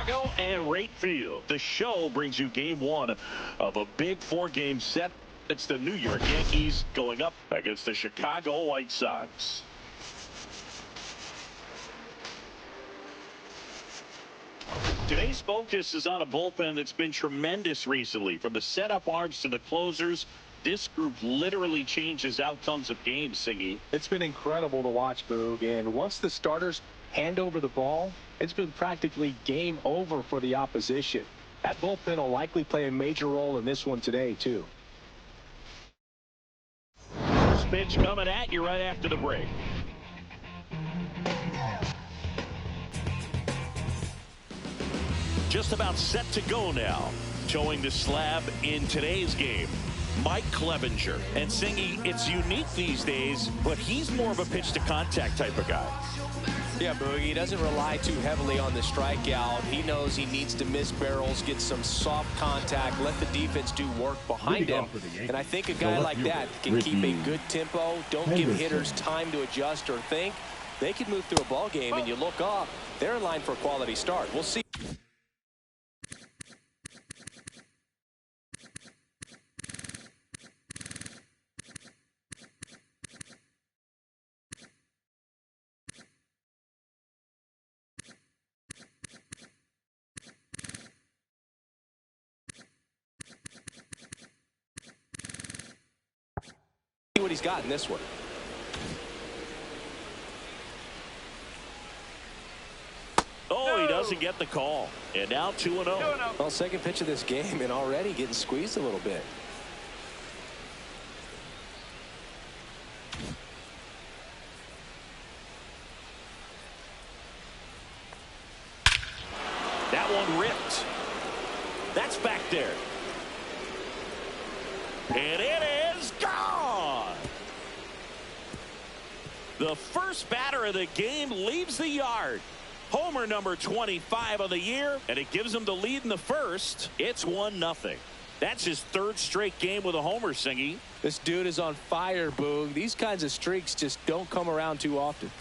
Chicago and right field. The show brings you game one of a big four-game set. It's the New York Yankees going up against the Chicago White Sox. Today's focus is on a bullpen that's been tremendous recently. From the setup arms to the closers, this group literally changes outcomes of games, Siggy. It's been incredible to watch, Boog. And once the starters hand over the ball, it's been practically game over for the opposition. That bullpen will likely play a major role in this one today, too. First pitch coming at you right after the break. Just about set to go now. Towing the slab in today's game, Mike Clevenger. And Singy, it's unique these days, but he's more of a pitch to contact type of guy. Yeah, Boogie, he doesn't rely too heavily on the strikeout. He knows he needs to miss barrels, get some soft contact, let the defense do work behind him. And I think a guy like that can keep a good tempo, don't give hitters time to adjust or think. They can move through a ball game, and you look up, they're in line for a quality start. We'll see. What he's got in this one. Oh, he doesn't get the call. And now 2-0. Well, second pitch of this game and already getting squeezed a little bit. That one ripped. That's back there. And it is gone. The first batter of the game leaves the yard. Homer number 25 of the year, and it gives him the lead in the first. It's 1-0. That's his third straight game with a homer, Singy. This dude is on fire, Boog. These kinds of streaks just don't come around too often.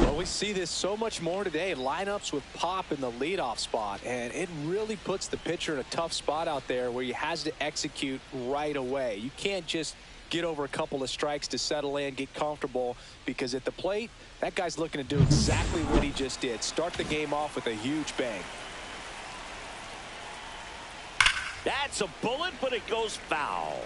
Well, we see this so much more today. Lineups with Pop in the leadoff spot, and it really puts the pitcher in a tough spot out there where he has to execute right away. You can't just get over a couple of strikes to settle in, get comfortable, because at the plate, that guy's looking to do exactly what he just did. Start the game off with a huge bang. That's a bullet, but it goes foul.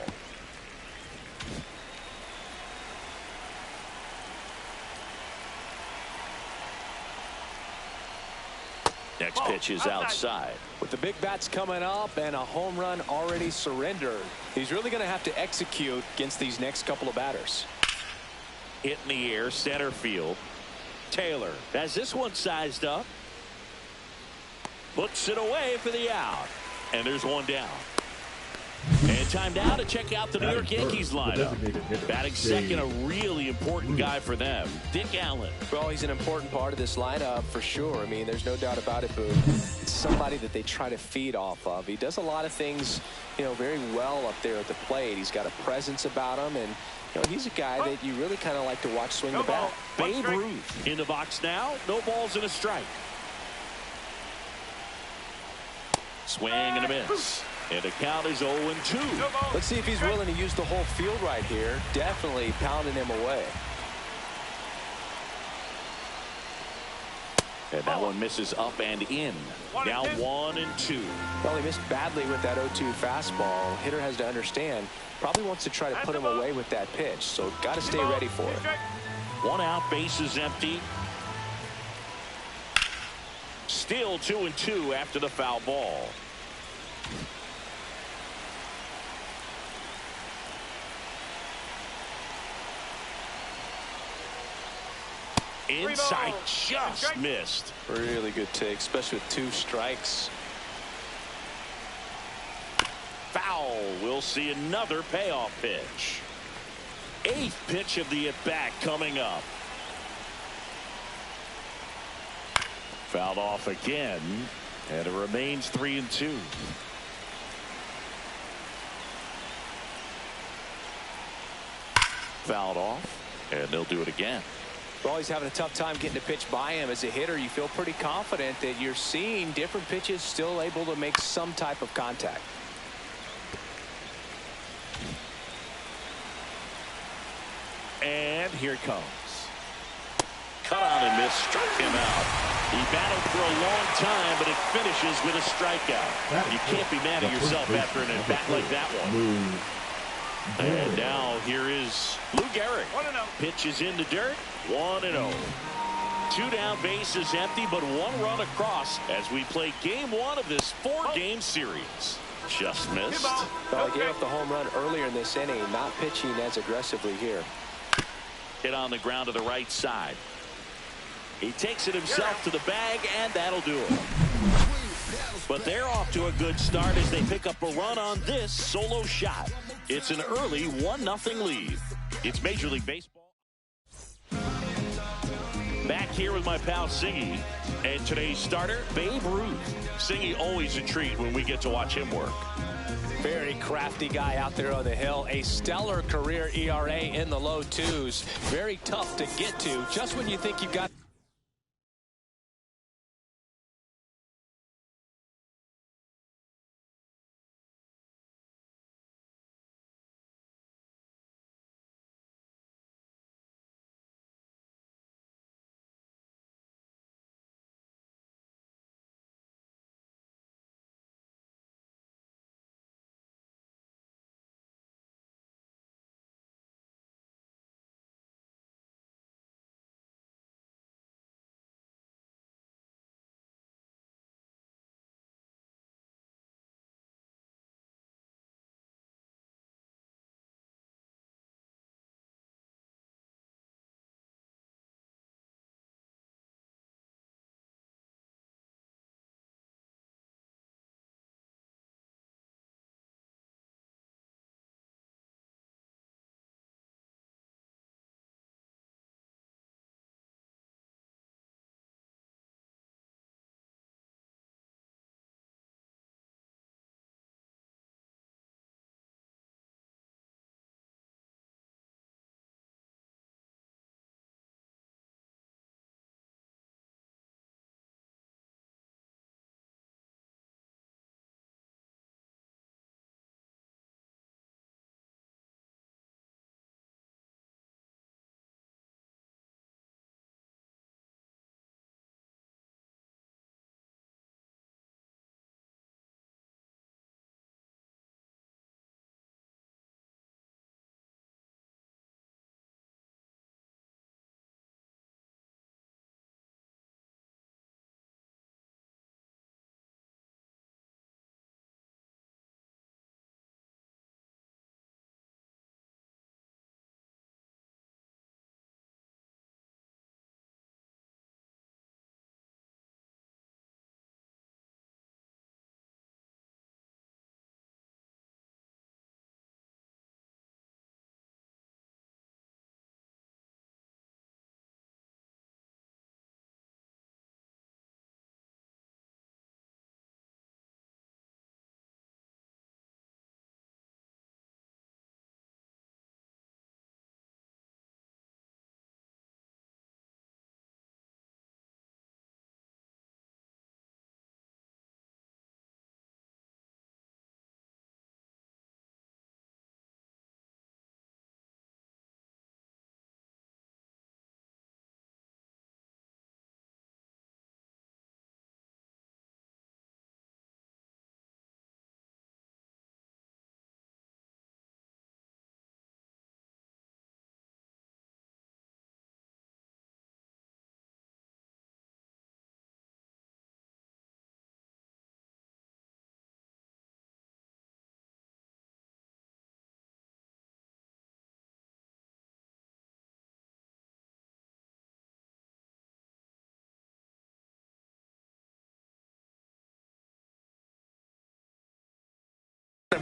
Next pitch is outside. With the big bats coming up and a home run already surrendered, he's really going to have to execute against these next couple of batters. Hit in the air, center field. Taylor has this one sized up. Puts it away for the out. And there's one down. And time now to check out the New York Yankees lineup. Batting second, a really important guy for them, Dick Allen. Well, he's an important part of this lineup for sure. I mean, there's no doubt about it, Boo. It's somebody that they try to feed off of. He does a lot of things, very well up there at the plate. He's got a presence about him, and he's a guy that you really kind of like to watch swing the bat. Babe Ruth in the box now. No balls and a strike. Swing and a miss. And the count is 0-2. Let's see if he's willing to use the whole field right here. Definitely pounding him away. And that one misses up and in. Now 1-2. Well, he missed badly with that 0-2 fastball. Hitter has to understand. Probably wants to try to put him away with that pitch. So got to stay ready for it. 1 out, base is empty. Still 2-2 after the foul ball. Inside, just missed. Really good take, especially with 2 strikes. Foul. We'll see another payoff pitch. 8th pitch of the at-bat coming up. Fouled off again, and it remains 3-2. Fouled off, and they'll do it again. Well, he's having a tough time getting a pitch by him. As a hitter, you feel pretty confident that you're seeing different pitches still able to make some type of contact. And here it comes. Cut on and miss, struck him out. He battled for a long time, but it finishes with a strikeout. You can't be mad at yourself after an at-bat like that one. And now here is Lou Gehrig. 1-0. Pitches in the dirt. 1-0. 2 down, bases empty, but 1 run across as we play game 1 of this 4-game series. Just missed. Well, he gave up the home run earlier in this inning, not pitching as aggressively here. Hit on the ground to the right side. He takes it himself to the bag, and that'll do it. But they're off to a good start as they pick up a run on this solo shot. It's an early 1-0 lead. It's Major League Baseball. Back here with my pal Singy, and today's starter, Babe Ruth. Singy, always a treat when we get to watch him work. Very crafty guy out there on the hill. A stellar career ERA in the low 2s. Very tough to get to just when you think you've got.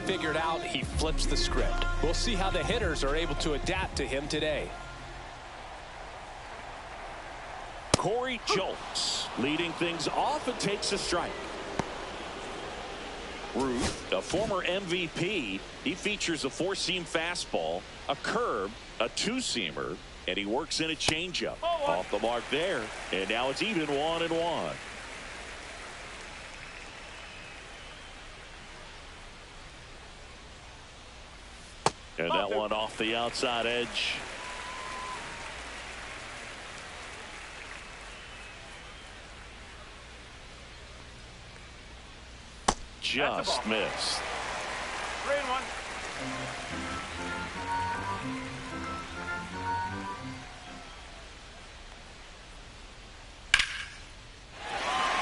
Figured out, he flips the script. We'll see how the hitters are able to adapt to him today. Corey Schultz leading things off and takes a strike. Ruth, a former MVP, he features a 4-seam fastball, a curve, a 2-seamer, And he works in a changeup. Off the mark there. And now it's even 1-1. And that one off the outside edge. Just missed. 3-1.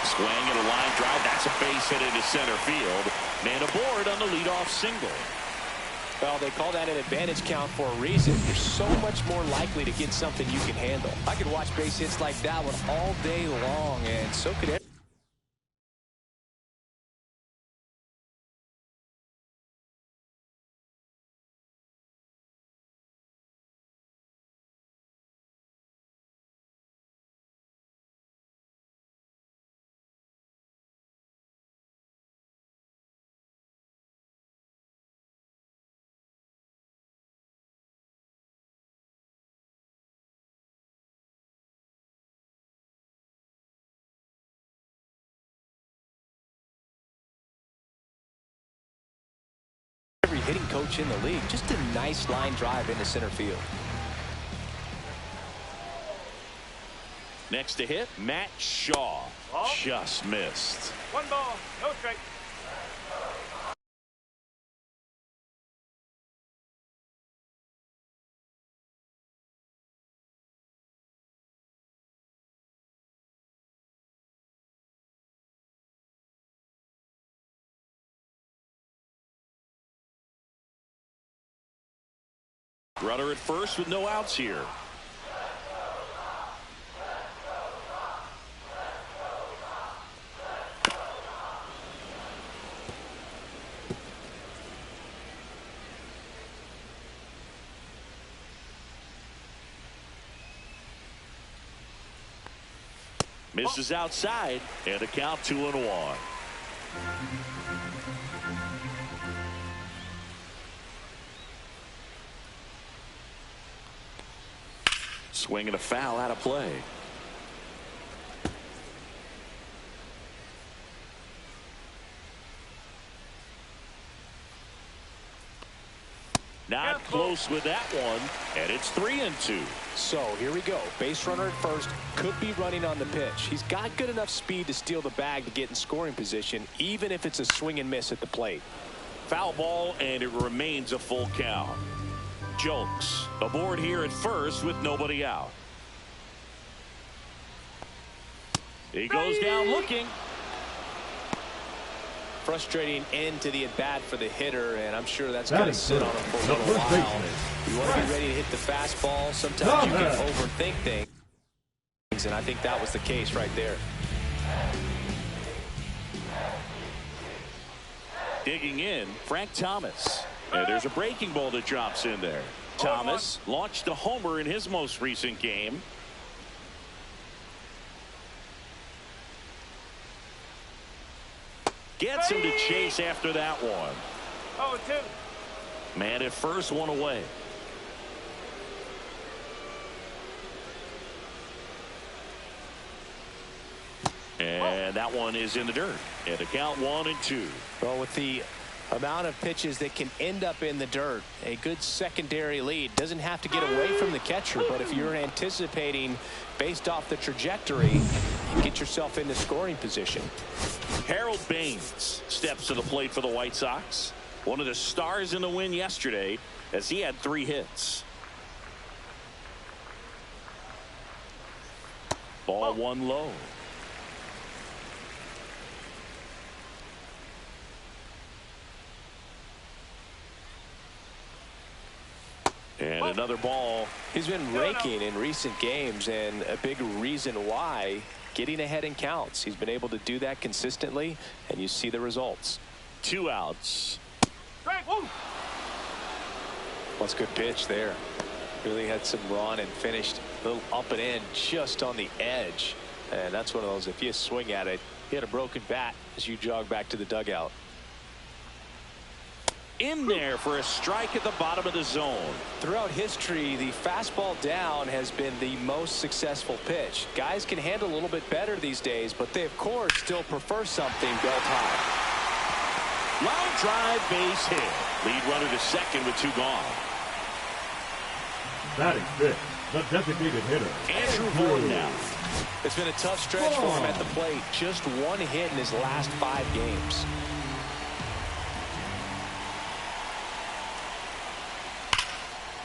Swing and a line drive. That's a base hit into center field. And aboard on the leadoff single. Well, they call that an advantage count for a reason. You're so much more likely to get something you can handle. I could watch base hits like that one all day long, and so could everyone. Every hitting coach in the league. Just a nice line drive into center field. Next to hit, Matt Shaw. Just missed. 1 ball, no strike. Runner at first with no outs here. Misses outside, and a count 2-1. Swing and a foul out of play. Not close with that one, and it's 3-2. So here we go. Base runner at first, could be running on the pitch. He's got good enough speed to steal the bag to get in scoring position, even if it's a swing and miss at the plate. Foul ball, and it remains a full count. Jokes aboard here at first with nobody out. He goes down looking. Frustrating end to the at-bat for the hitter, and I'm sure that's going to sit on him for a little while. You want to be ready to hit the fastball. Sometimes you can overthink things, and I think that was the case right there. Digging in, Frank Thomas. And there's a breaking ball that drops in there. Thomas launched a homer in his most recent game. Gets him to chase after that one. 0-2. Man at first, one away. And that one is in the dirt. And the count 1-2. Well, with the amount of pitches that can end up in the dirt, a good secondary lead. Doesn't have to get away from the catcher, but if you're anticipating based off the trajectory, get yourself into scoring position. Harold Baines steps to the plate for the White Sox. One of the stars in the win yesterday, as he had 3 hits. Ball 1 low. And another ball. He's been raking in recent games, and a big reason why, getting ahead in counts. He's been able to do that consistently, and you see the results. 2 outs. Strike 1. What's a good pitch there. Really had some run and finished a little up and in just on the edge. And that's one of those, if you swing at it, hit a broken bat as you jog back to the dugout. In there for a strike at the bottom of the zone. Throughout history, the fastball down has been the most successful pitch. Guys can handle a little bit better these days, but they, of course, still prefer something belt high. Line drive, base hit. Lead runner to second with 2 gone. Batting fifth, the designated hitter, Andrew Vaughn now. It's been a tough stretch for him at the plate. Just 1 hit in his last 5 games.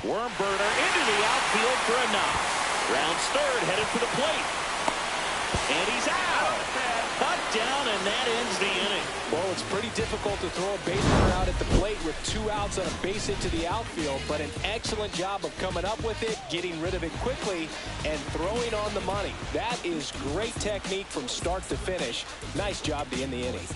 Worm burner into the outfield for a knock. Rounds third, headed for the plate. And he's out. Cut down, and that ends the inning. Well, it's pretty difficult to throw a base runner out at the plate with 2 outs on a base hit to the outfield, but an excellent job of coming up with it, getting rid of it quickly, and throwing on the money. That is great technique from start to finish. Nice job to end the inning.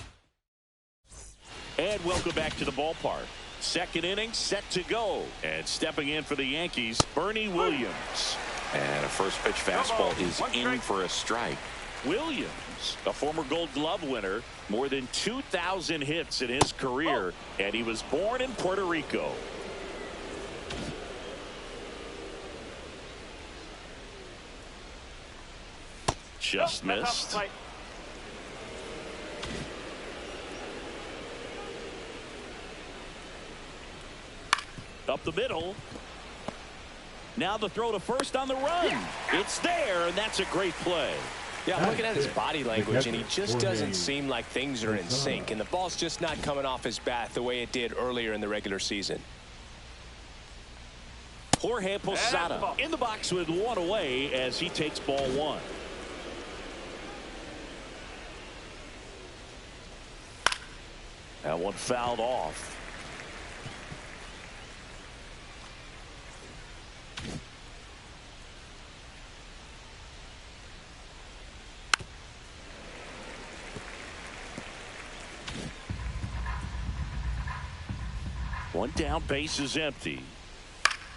And welcome back to the ballpark. Second inning set to go. And stepping in for the Yankees, Bernie Williams. And a first pitch fastball is in for a strike. Williams, a former Gold Glove winner, more than 2,000 hits in his career, and he was born in Puerto Rico. Just missed. Up the middle. Now the throw to first on the run. It's there, and that's a great play. Yeah, I'm looking at his body language, and he just doesn't seem like things are in sync, and the ball's just not coming off his bat the way it did earlier in the regular season. Jorge Posada in the box with 1 away as he takes ball 1. That one fouled off. One down, base is empty.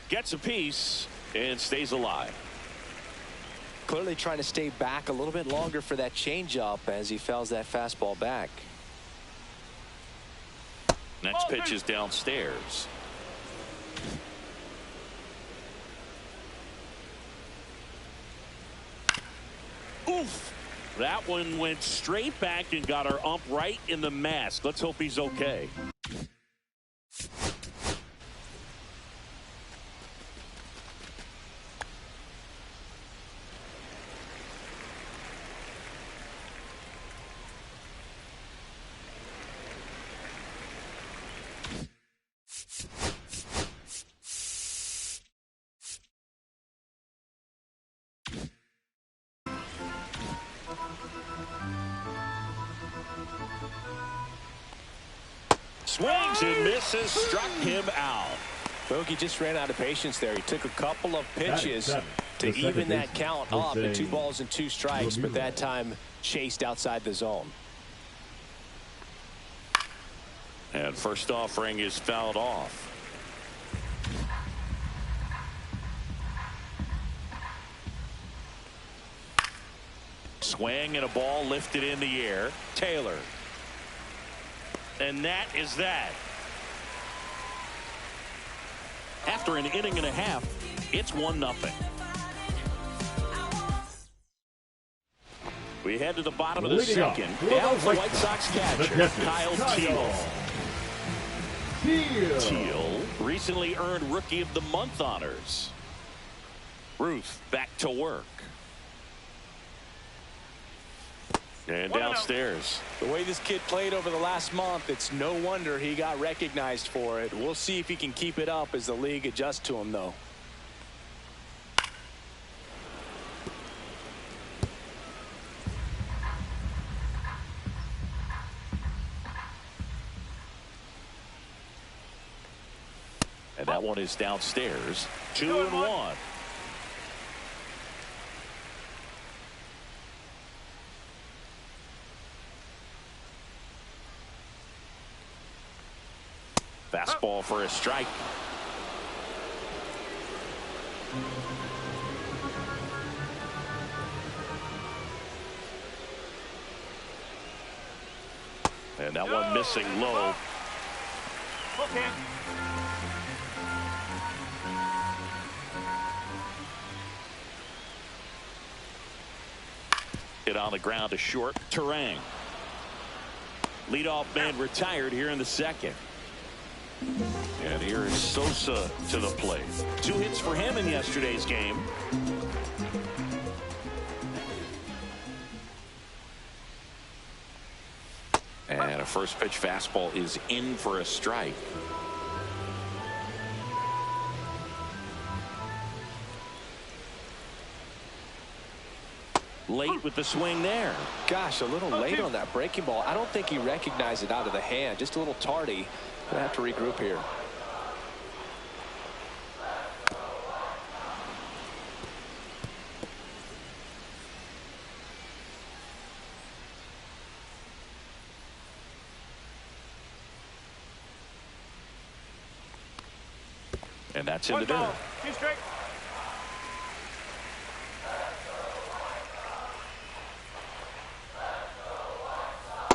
Gets a piece and stays alive. Clearly trying to stay back a little bit longer for that changeup as he fouls that fastball back. Next pitch is downstairs. Oof. That one went straight back and got our ump right in the mask. Let's hope he's okay. Swings and misses, struck him out. Bogey just ran out of patience there. He took a couple of pitches to even that count up to 2 balls and 2 strikes, but that time chased outside the zone. And first offering is fouled off. Swing and a ball lifted in the air. Taylor. And that is that. After an inning and a half, it's 1-0. We head to the bottom of the second. Down for White Sox catcher, Kyle Teal. Teal recently earned Rookie of the Month honors. Ruth back to work. And downstairs. The way this kid played over the last month, it's no wonder he got recognized for it. We'll see if he can keep it up as the league adjusts to him, though. And that one is downstairs. 2-1. Fastball for a strike. And that one missing low. Full can. Hit on the ground to short. Terang. Leadoff man retired here in the second. And here is Sosa to the plate. 2 hits for him in yesterday's game. And a first pitch fastball is in for a strike. Late with the swing there. Gosh, a little late on that breaking ball. I don't think he recognized it out of the hand. Just a little tardy. Gonna have to regroup here. And that's in the dirt. 2 strike.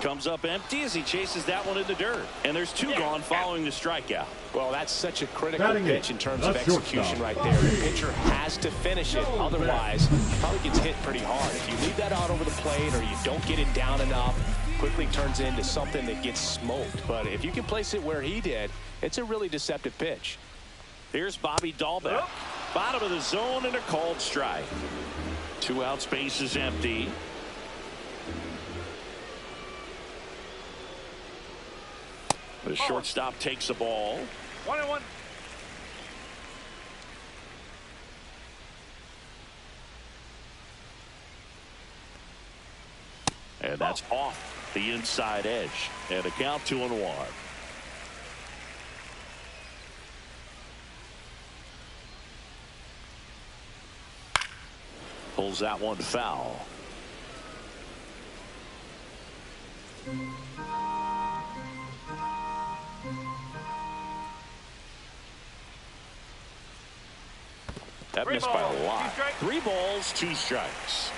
Comes up empty as he chases that one in the dirt. And there's 2 gone following the strikeout. Well, that's such a critical Batting pitch it. in terms That's of execution shortstop. right there. The pitcher has to finish it. Otherwise, probably gets hit pretty hard. If you leave that out over the plate or you don't get it down enough, quickly turns into something that gets smoked. But if you can place it where he did, it's a really deceptive pitch. Here's Bobby Dahlbeck. Bottom of the zone and a called strike. 2 outs, base is empty. The shortstop takes the ball. 1-1. And that's off the inside edge. And a count 2-1. Pulls that one foul. That missed by a lot. 3 balls, 2 strikes.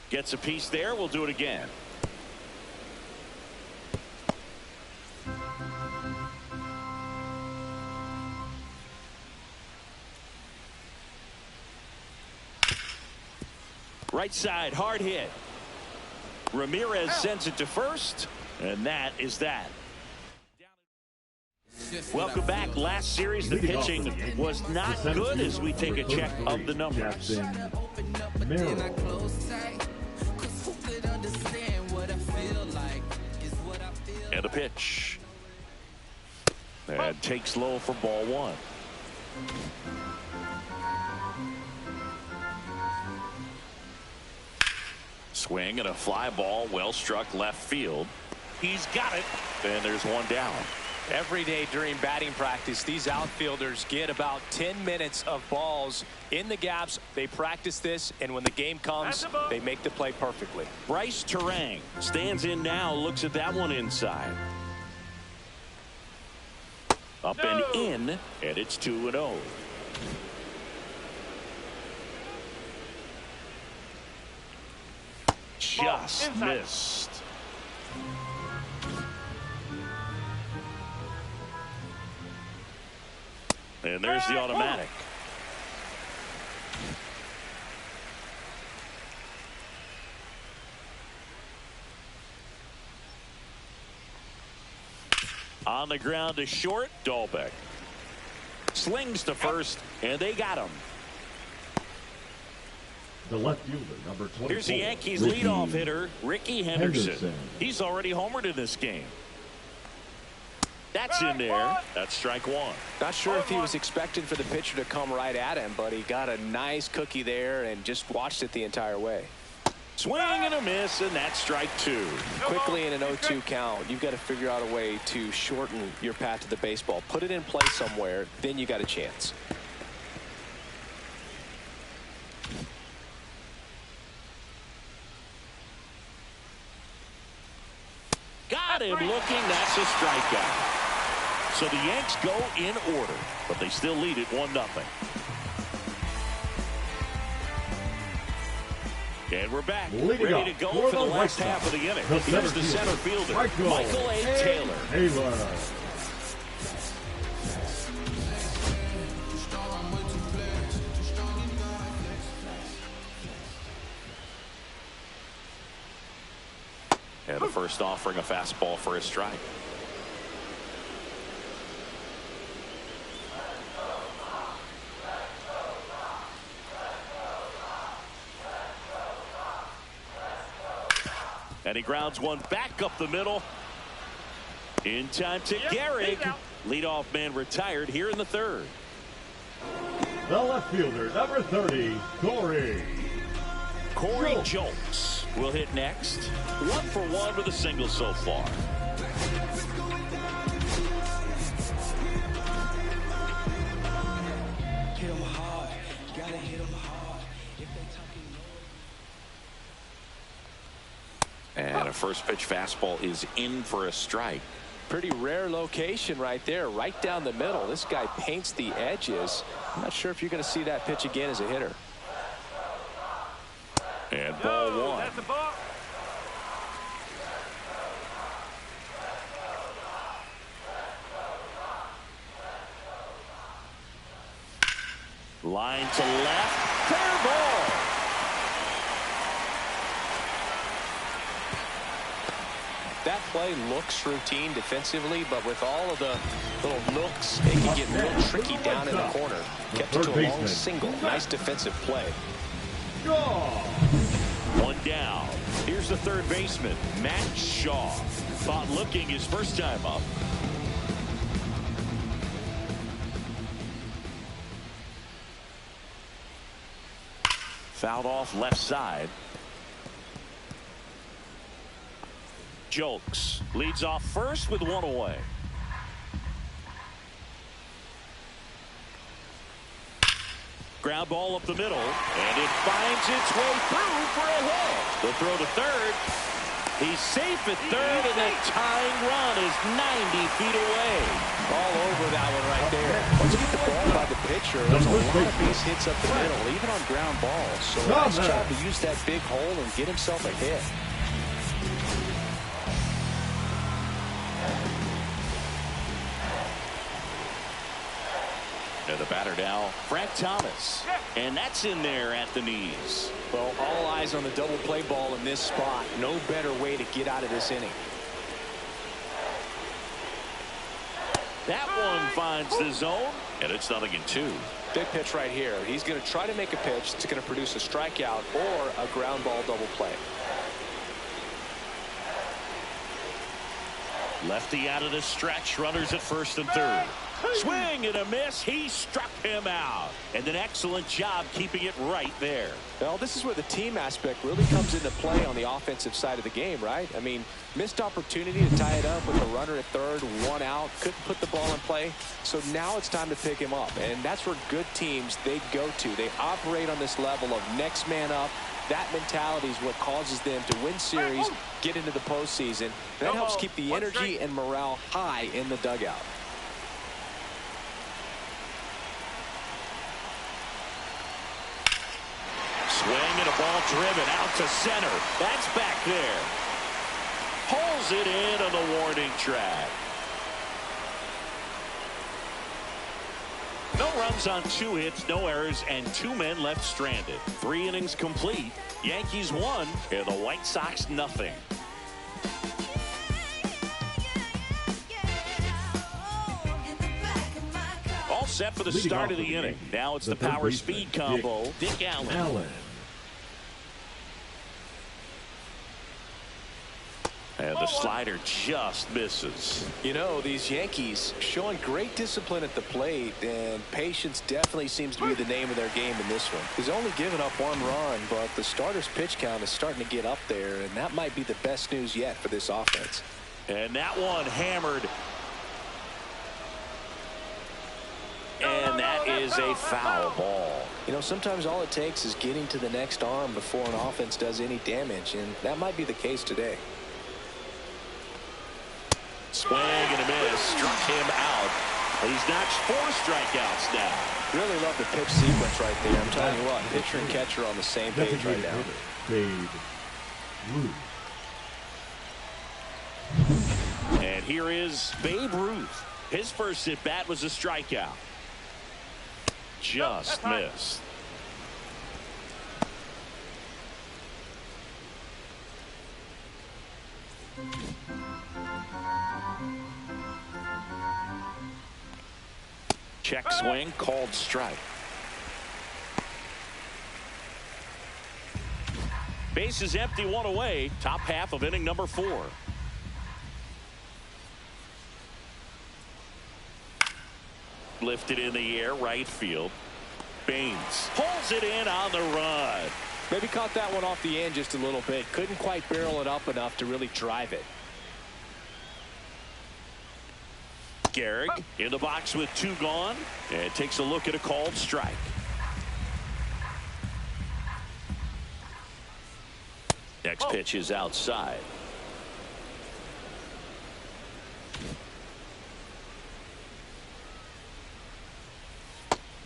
Gets a piece there. We'll do it again. Right side, hard hit. Ramirez sends it to first, and that is that. Welcome back. Last series, the pitching was not good as we take a check of the numbers. And a pitch. And takes low for ball 1. Swing and a fly ball, well struck left field. He's got it. And there's 1 down. Every day during batting practice, these outfielders get about 10 minutes of balls in the gaps. They practice this, and when the game comes, they make the play perfectly. Bryce Terang stands in now, looks at that one inside. Up and in, and it's 2-0. Just missed. And there's the automatic. On the ground to short, Dahlbeck. Slings to first, and they got him. The left fielder, number 24. Here's the Yankees leadoff hitter, Ricky Henderson. He's already homered in this game. That's in there. That's strike 1. Not sure if he was expecting for the pitcher to come right at him, but he got a nice cookie there and just watched it the entire way. Swing and a miss, and that's strike 2. Quickly in an 0-2 count, you've got to figure out a way to shorten your path to the baseball. Put it in play somewhere, then you got a chance. Got him looking. That's a strikeout. So the Yanks go in order, but they still lead it 1-0. And we're back, Leading ready to go for the last half of the inning. Here's the center fielder, Michael A. Taylor. And the first offering, a fastball for a strike. And he grounds one back up the middle. In time to Gehrig. Leadoff man retired here in the third. The left fielder, number 30, Corey Jolks will hit next. 1 for 1 with a single so far. Hit 'em hard. Gotta hit 'em hard. If they talking And a first pitch fastball is in for a strike. Pretty rare location right there, right down the middle. This guy paints the edges. I'm not sure if you're going to see that pitch again as a hitter. And ball one. That's a ball. Line to left. Fair ball. That play looks routine defensively, but with all of the little nooks, it can get real tricky down in the corner. Kept it to a long single. Nice defensive play. One down. Here's the third baseman, Matt Shaw. Thought looking his first time up. Fouled off left side. Jolks leads off first with one away. Ground ball up the middle, and it finds its way through for a hit. The throw to third. He's safe at third, and the tying run is 90 feet away. All over that one right there. Once you get the ball by the pitcher, there's a lot of base hits up the middle, even on ground balls. So nice job to use that big hole and get himself a hit. And the batter now, Frank Thomas. And that's in there at the knees. Well, all eyes on the double play ball in this spot. No better way to get out of this inning. That one finds the zone, and it's 0-2. Big pitch right here. He's going to try to make a pitch that's going to produce a strikeout or a ground ball double play. Lefty out of the stretch, runners at first and third. Swing and a miss. He struck him out. And an excellent job keeping it right there. Well, this is where the team aspect really comes into play on the offensive side of the game, right? I mean, missed opportunity to tie it up with a runner at third, one out, couldn't put the ball in play. So now it's time to pick him up. And that's where good teams, they go to. They operate on this level of next man up. That mentality is what causes them to win series, get into the postseason. That helps keep the energy and morale high in the dugout. Swing and a ball driven out to center. That's back there. Pulls it in on the warning track. No runs on 2 hits, no errors, and 2 men left stranded. 3 innings complete. Yankees 1 and the White Sox nothing. All set for the start of the inning. Now it's the power speed combo. Dick Allen. And the slider just misses. You know, these Yankees showing great discipline at the plate, and patience definitely seems to be the name of their game in this one. He's only given up 1 run, but the starter's pitch count is starting to get up there, and that might be the best news yet for this offense. And that one hammered. And that is a foul ball. You know, sometimes all it takes is getting to the next arm before an offense does any damage, and that might be the case today. Swing and a miss. Struck him out. He's notched 4 strikeouts now. Really love the pitch sequence right there. I'm telling you what, pitcher and catcher on the same page right now. Babe Ruth. And here is Babe Ruth. His first at bat was a strikeout. Just missed. Check swing, called strike. Base is empty, one away. Top half of inning number 4. Lifted in the air, right field. Baines pulls it in on the run. Maybe caught that one off the end just a little bit. Couldn't quite barrel it up enough to really drive it. Gehrig in the box with 2 gone, and takes a look at a called strike. Next pitch is outside.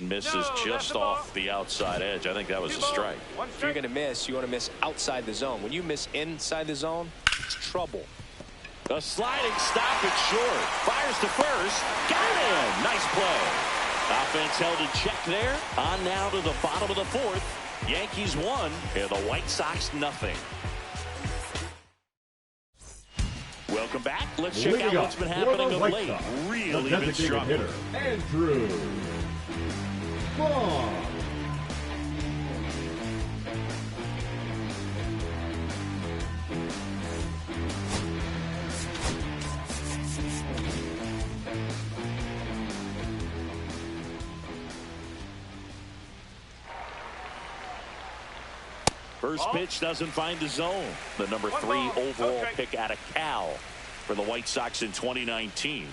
Misses just off the outside edge. I think that was a strike. If you're going to miss, you want to miss outside the zone. When you miss inside the zone, it's trouble. A sliding stop at short. Fires to first. Got him. Nice play. Offense held in check there. On now to the bottom of the 4th. Yankees 1 and the White Sox nothing. Welcome back. Let's check out what's been happening of late. Really been struggling. Andrew Vaughn. First pitch doesn't find the zone. The number 3 overall pick out of Cal for the White Sox in 2019.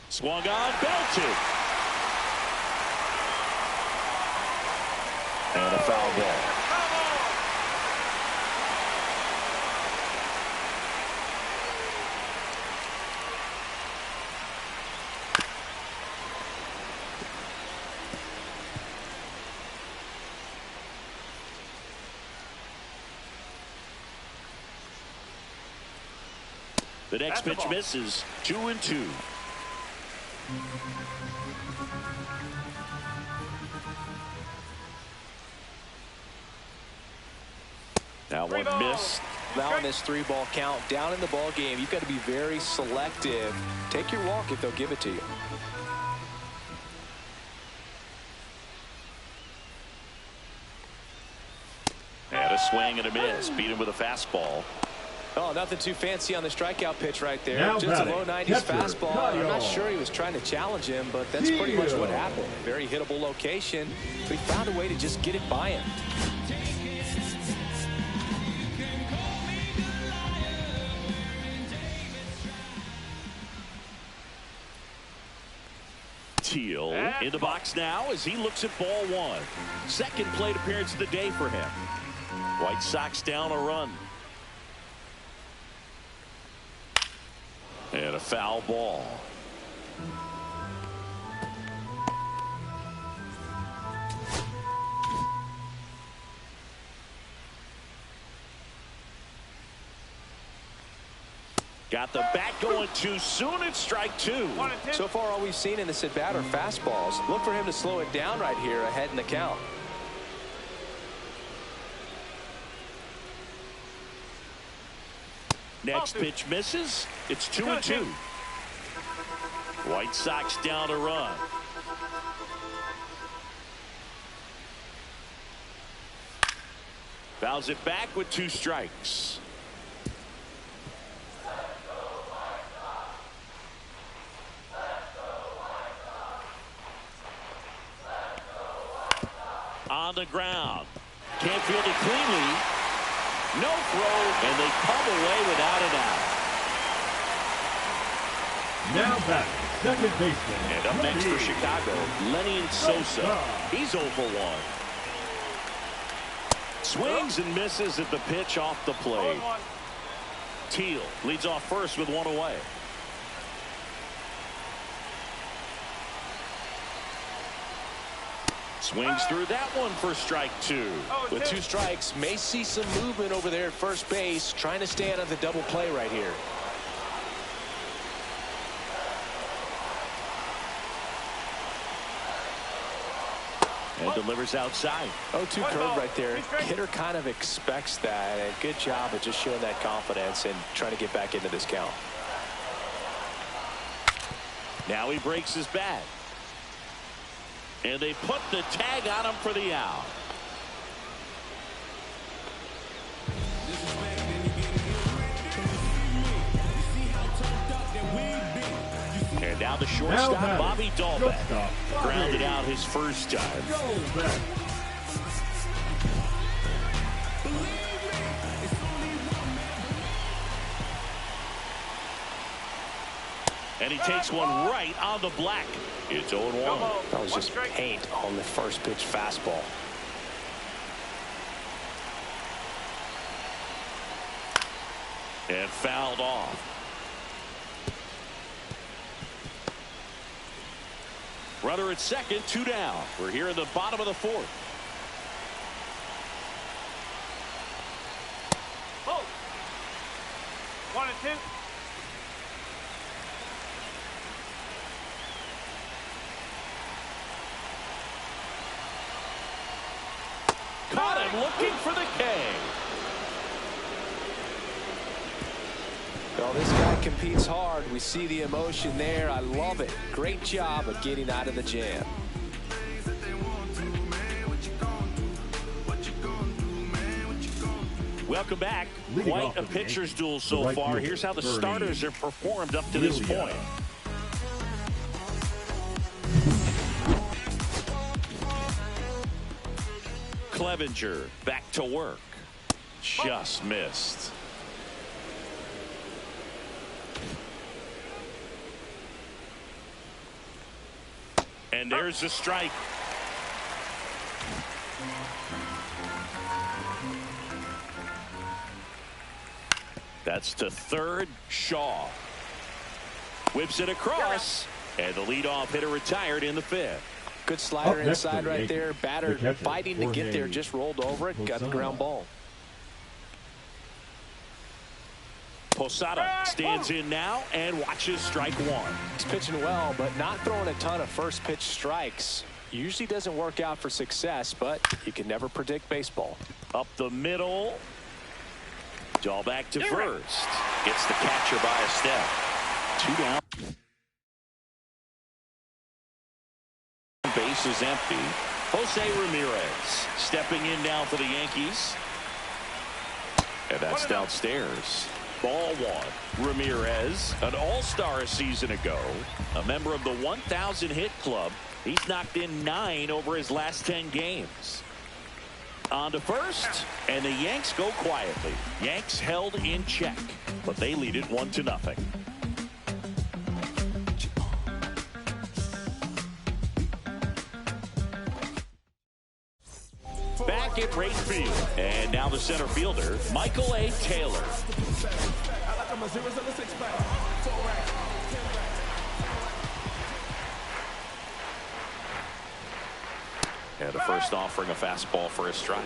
Swung on, belted. And a foul ball. The next pitch misses. 2-2. Now one missed. Now in this 3-ball count, down in the ball game, you've got to be very selective. Take your walk if they'll give it to you. And a swing and a miss. Beat him with a fastball. Oh, nothing too fancy on the strikeout pitch right there. Now just a low 90s catcher, fastball. I'm not sure he was trying to challenge him, but that's pretty much what happened. Very hittable location, but he found a way to just get it by him. Teal in the box now as he looks at ball 1. Second plate appearance of the day for him. White Sox down a run. And a foul ball. Got the bat going too soon. It's strike 2. So far, all we've seen in this at bat are fastballs. Look for him to slow it down right here ahead in the count. Next pitch misses. It's 2-2. White Sox down a run. Fouls it back with 2 strikes. On the ground. Can't field it cleanly. No throw, and they come away without an out. Now back, second baseman. And up next for Chicago, Lenny Sosa. He's 0 for 1. Swings and misses at the pitch off the plate. Teal leads off first with 1 away. Swings through that one for strike 2. With 2 strikes, may see some movement over there at first base, trying to stay out of the double play right here. And delivers outside. 0-2 curve right there. Hitter kind of expects that, and good job of just showing that confidence and trying to get back into this count. Now he breaks his bat. And they put the tag on him for the out. And now the shortstop, Bobby Dahlbeck, grounded out his first time. And he takes one right on the black. It's 0-1. That was just paint on the first pitch fastball. And fouled off. Runner at second, 2 down. We're here in the bottom of the 4th. Oh. 1 and 2. Caught him looking for the K. Well, this guy competes hard. We see the emotion there. I love it. Great job of getting out of the jam. Welcome back. Quite a pitcher's duel so far. Here's how the starters have performed up to this point. Clevenger back to work. Just missed. And there's the strike. That's to third. Shaw whips it across, and the leadoff hitter retired in the 5th. Good slider inside right there. Batter fighting to get there, just rolled over it, got the ground ball. Posada stands in now and watches strike 1. He's pitching well, but not throwing a ton of first pitch strikes. Usually doesn't work out for success, but you can never predict baseball. Up the middle. Dahlbeck to first. Gets the catcher by a step. 2 down. Base is empty. Jose Ramirez stepping in now for the Yankees. And that's downstairs. Ball 1. Ramirez, an all-star a season ago, a member of the 1,000 hit club. He's knocked in 9 over his last 10 games. On to first, and the Yanks go quietly. Yanks held in check, but they lead it 1-0. Back at right field, and now the center fielder, Michael A. Taylor. And the first offering a fastball for a strike.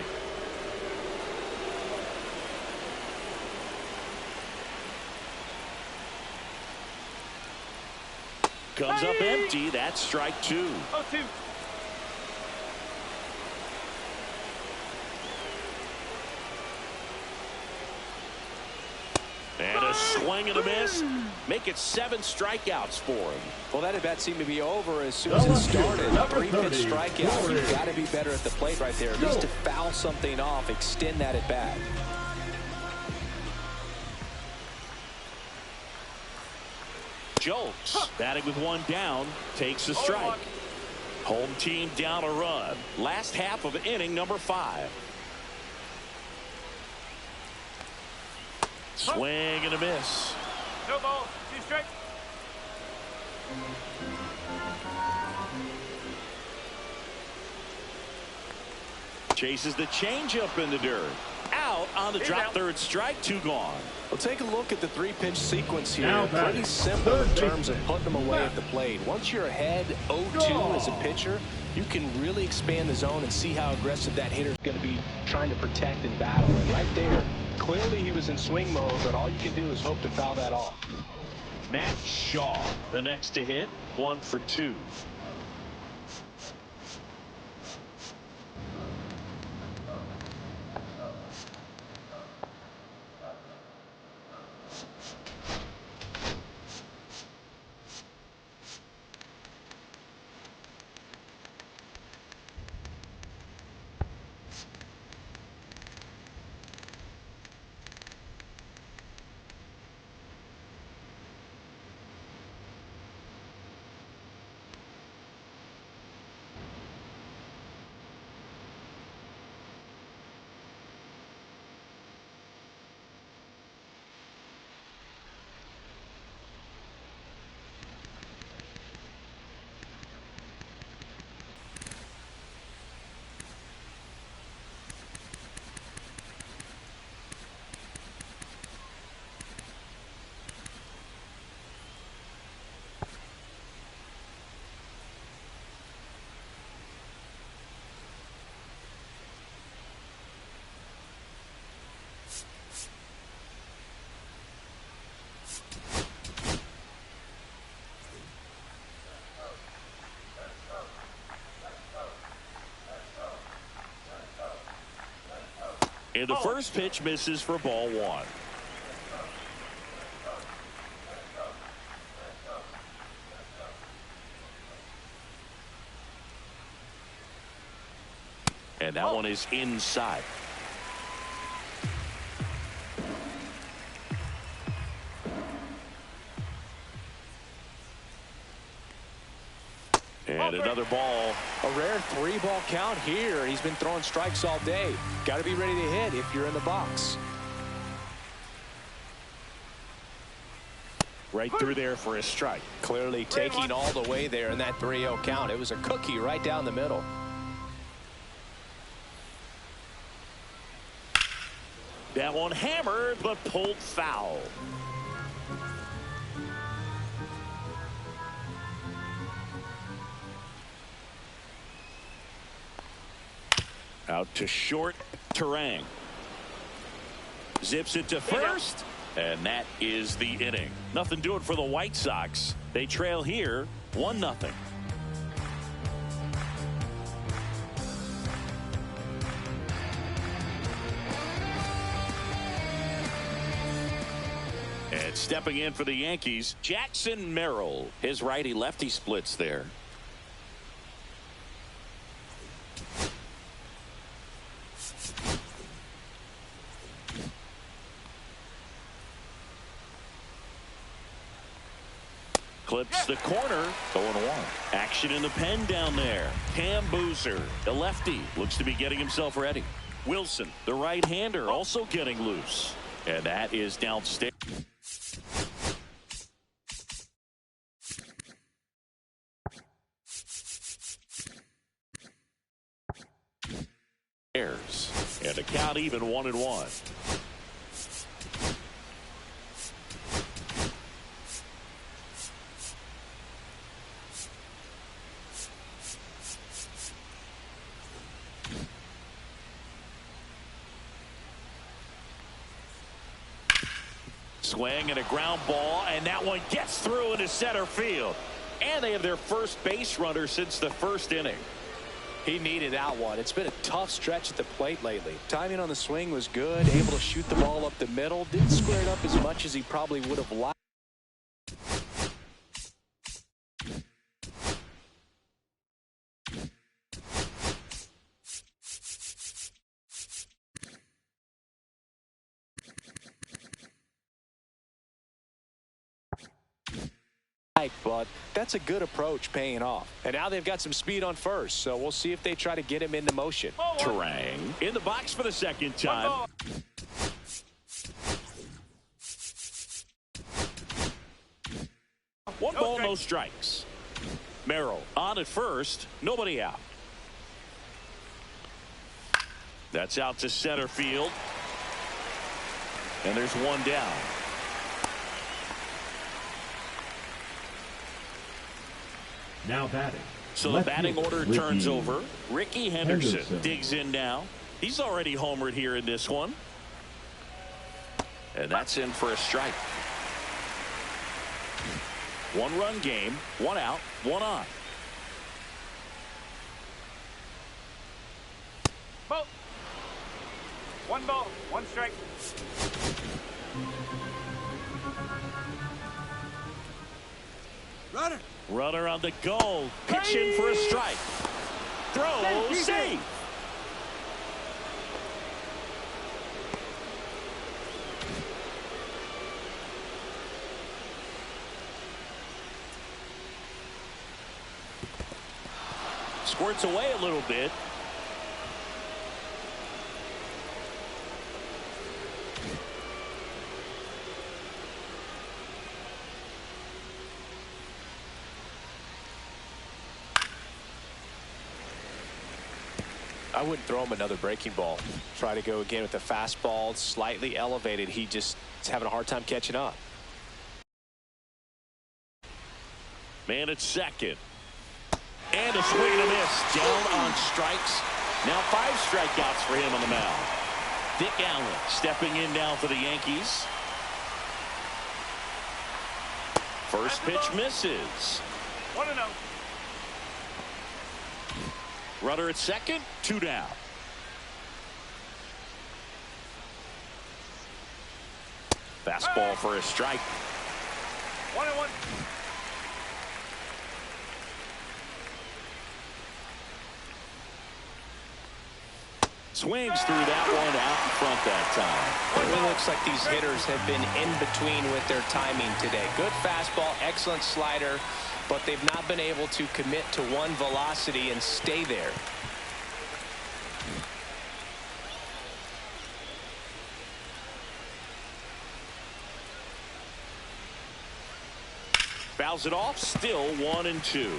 Comes up empty. That's strike 2. 0-2. And a swing and a miss. Make it 7 strikeouts for him. Well, that at bat seemed to be over as soon as it started. 3-pitch strikeout. You've got to be better at the plate right there. At least to foul something off, extend that at bat. Jolks, batting with 1 down, takes a strike. Home team down a run. Last half of inning number 5. Swing and a miss. No ball. 2 strikes. Chases the changeup in the dirt. Out on the drop. Third strike, 2 gone. Well, take a look at the 3-pitch sequence here. Now Pretty simple in third terms of baseman. putting them away at the plate. Once you're ahead 0-2 as a pitcher, you can really expand the zone and see how aggressive that hitter is Going to be trying to protect and battle. And right there, clearly he was in swing mode, but all you can do is hope to foul that off. Matt Shaw, the next to hit, 1 for 2. And the first pitch misses for ball 1. And that one is inside. And another ball. A rare 3-ball count here. He's been throwing strikes all day. Got to be ready to hit if you're in the box. Right through there for a strike. Clearly taking all the way there in that 3-0 count. It was a cookie right down the middle. That one hammered but pulled foul. Out to short, Terang. Zips it to first, and that is the inning. Nothing doing for the White Sox. They trail here 1-0. And stepping in for the Yankees, Jackson Merrill. His righty-lefty splits there. Clips the corner. 0-1. Action in the pen down there. Cam Boozer, the lefty, looks to be getting himself ready. Wilson, the right-hander, also getting loose. And that is downstairs. And the count even 1-1. Swing and a ground ball, and that one gets through into center field. And they have their first base runner since the first inning. He needed that one. It's been a tough stretch at the plate lately. Timing on the swing was good. Able to shoot the ball up the middle. Didn't square it up as much as he probably would have liked. But that's a good approach paying off. And now they've got some speed on first, so we'll see if they try to get him into motion. Terang in the box for the second time. One ball, no strikes. Merrill on at first, nobody out. That's out to center field. And there's one down. Now batting. So the batting order turns over. Ricky Henderson digs in now. He's already homered here in this one. And that's in for a strike. 1-run game, 1 out, 1 on. Ball. 1 ball, 1 strike. Runner on the go. Pitch in for a strike. Throw, save. Squirts away a little bit. I wouldn't throw him another breaking ball. Try to go again with the fastball, slightly elevated. He just is having a hard time catching up. Man at second. And a swing and a miss. Down on strikes. Now 5 strikeouts for him on the mound. Dick Allen stepping in now for the Yankees. First pitch misses. 1-0. Runner at second, 2 down. Fastball for a strike. 1-1. Swings through that one out in front that time. It really looks like these hitters have been in between with their timing today. Good fastball, excellent slider, but they've not been able to commit to one velocity and stay there. Fouls it off, still 1-2.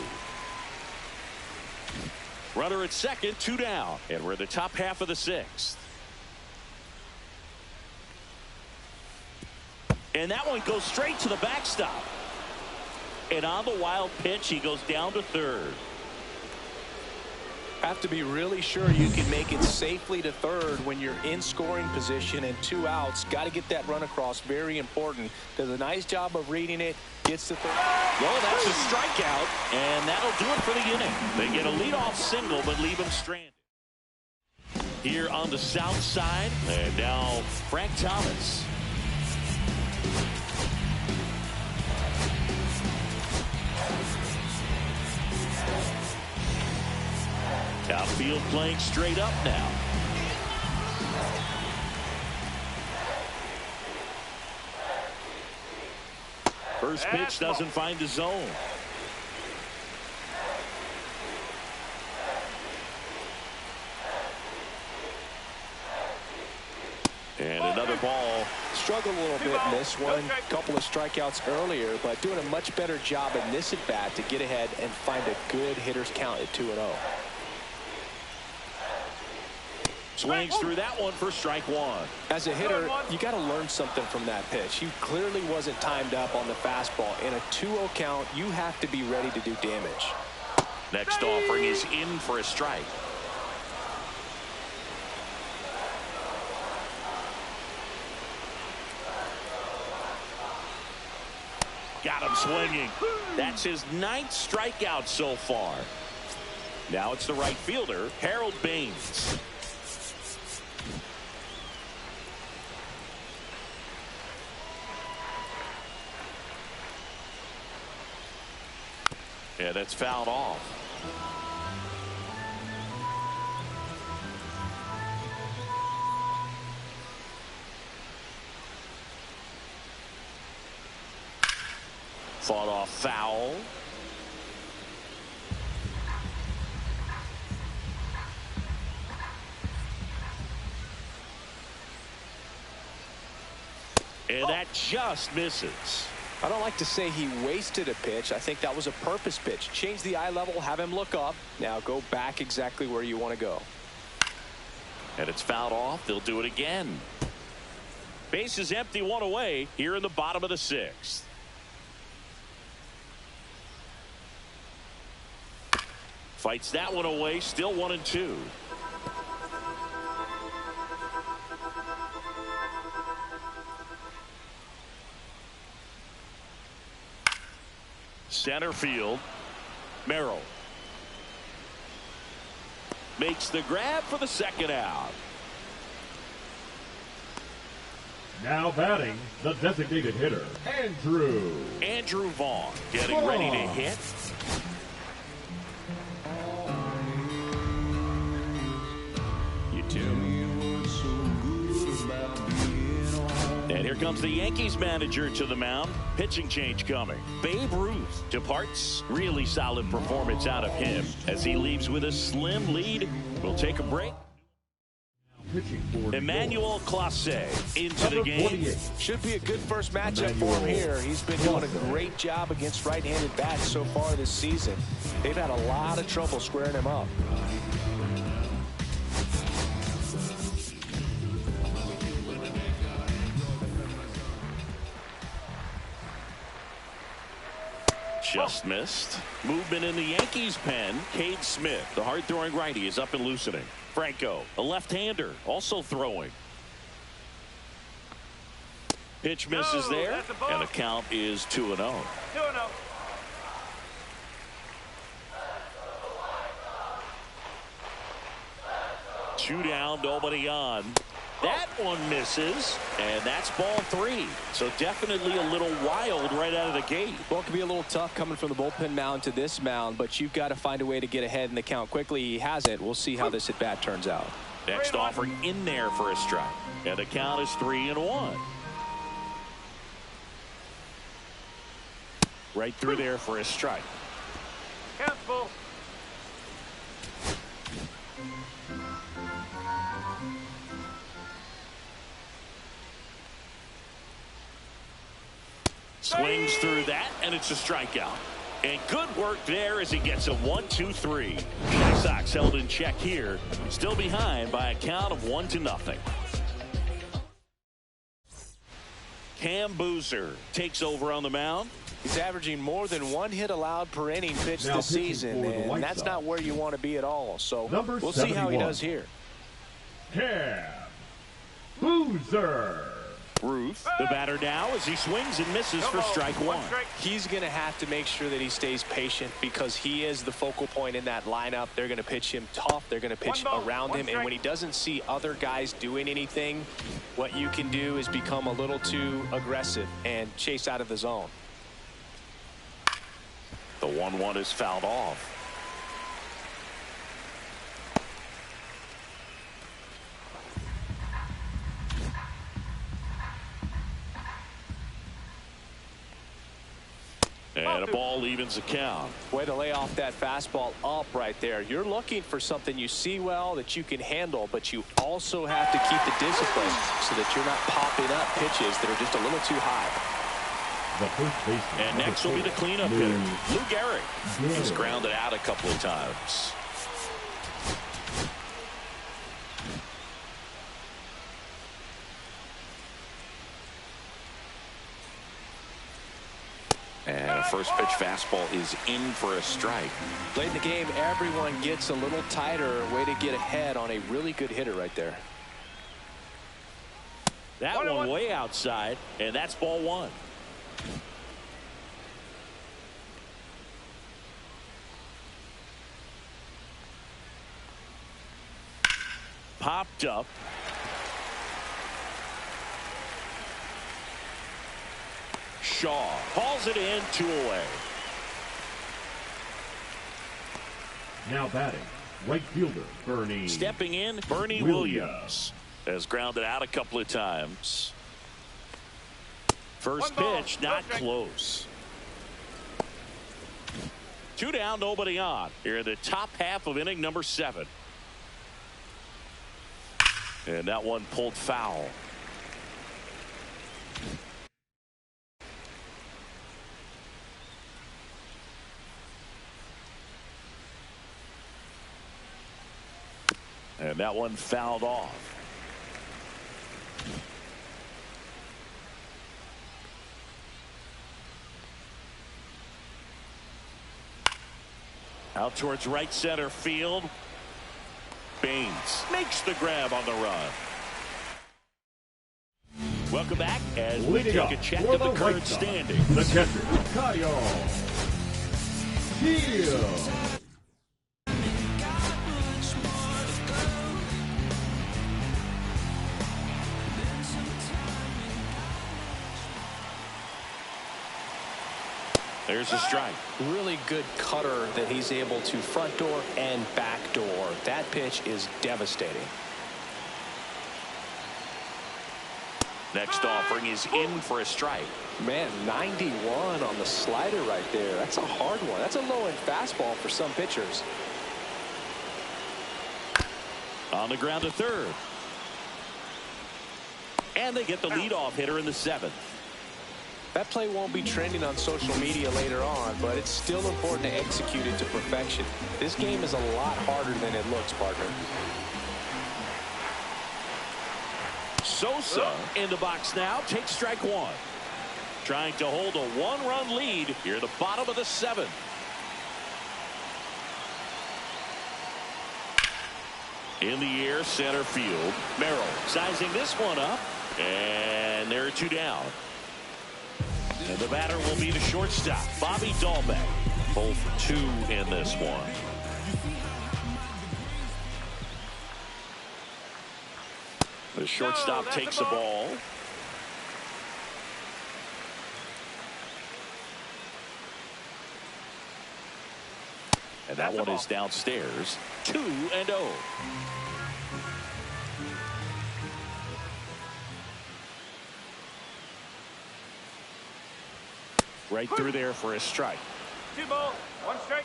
Runner at second, 2 down. And we're in the top half of the 6th. And that one goes straight to the backstop. And on the wild pitch, he goes down to third. Have to be really sure you can make it safely to third when you're in scoring position and 2 outs. Got to get that run across. Very important. Does a nice job of reading it. Gets to third. Well, that's a strikeout, and that'll do it for the inning. They get a leadoff single, but leave him stranded. Here on the south side, and now Frank Thomas. Outfield playing straight up now. First pitch doesn't find the zone. And another ball. Struggled a little bit in this one. Couple of strikeouts earlier, but doing a much better job in this at bat to get ahead and find a good hitter's count at 2-0. Swings through that one for strike 1. As a hitter, you got to learn something from that pitch. He clearly wasn't timed up on the fastball. In a 2-0 count, you have to be ready to do damage. Next offering is in for a strike. Got him swinging. That's his 9th strikeout so far. Now it's the right fielder, Harold Baines. Yeah, that's fouled off. Fought off foul. And that just misses. I don't like to say he wasted a pitch. I think that was a purpose pitch. Change the eye level, have him look up. Now go back exactly where you want to go. And it's fouled off. They'll do it again. Base is empty, one away here in the bottom of the sixth. Fights that one away, still 1-2. Center field. Merrill makes the grab for the second out. Now batting, the designated hitter, Andrew Vaughn getting ready to hit. You too. And here comes the Yankees manager to the mound. Pitching change coming. Babe Ruth departs. Really solid performance out of him as he leaves with a slim lead. We'll take a break. Emmanuel Clase into the game. 48. Should be a good first matchup for him here. He's been doing a great job against right-handed bats so far this season. They've had a lot of trouble squaring him up. Just missed. Movement in the Yankees pen. Cade Smith, the hard-throwing righty, is up and loosening. Franco, a left-hander, also throwing. Pitch misses there, and the count is 2-0. 2-0. Two down, nobody on. That one misses, and that's ball 3. So definitely a little wild right out of the gate. Well, it can be a little tough coming from the bullpen mound to this mound, but you've got to find a way to get ahead in the count quickly. He has it. We'll see how this at-bat turns out. Next offering in there for a strike. And the count is 3-1. Right through there for a strike. Count's full. Swings through that, and it's a strikeout. And good work there as he gets a 1-2-3. Red Sox held in check here, still behind by a count of 1-0. Cam Boozer takes over on the mound. He's averaging more than 1 hit allowed per inning pitched this season, and that's not where you want to be at all. So we'll see how he does here. Cam Boozer. Ruth, the batter now, as he swings and misses for strike 1. He's going to have to make sure that he stays patient because he is the focal point in that lineup. They're going to pitch him tough. They're going to pitch around him. And when he doesn't see other guys doing anything, what you can do is become a little too aggressive and chase out of the zone. The 1-1 is fouled off. And a ball evens the count. Way to lay off that fastball up right there. You're looking for something you see well that you can handle, but you also have to keep the discipline so that you're not popping up pitches that are just a little too high. And next will be the cleanup hitter, Lou Gehrig. He's grounded out a couple of times. And a first pitch fastball is in for a strike. Late in the game, everyone gets a little tighter. Way to get ahead on a really good hitter right there. That one way outside, and that's ball 1. Popped up. Shaw hauls it in, 2 away. Now batting, right fielder Bernie. Stepping in, Bernie Williams has grounded out a couple of times. First pitch, not close. 2 down, nobody on. Here in the top half of inning number 7. And that one pulled foul. And that one fouled off. Out towards right center field. Baines makes the grab on the run. Welcome back as we Leading take a check of the current standings. The catcher, Kyle Steele. There's a strike. Really good cutter that he's able to front door and back door. That pitch is devastating. Next offering is in for a strike. Man, 91 on the slider right there. That's a hard one. That's a low-end fastball for some pitchers. On the ground to third. And they get the leadoff hitter in the seventh. That play won't be trending on social media later on, but it's still important to execute it to perfection. This game is a lot harder than it looks, partner. Sosa in the box now, takes strike one. Trying to hold a one-run lead here at the bottom of the seventh. In the air, center field. Merrill sizing this one up, and there are two down. And the batter will be the shortstop, Bobby Dahlbeck. 0 for 2 in this one. The shortstop takes the ball. And that one is downstairs. 2-0. Right through there for a strike. 2 balls, 1 strike.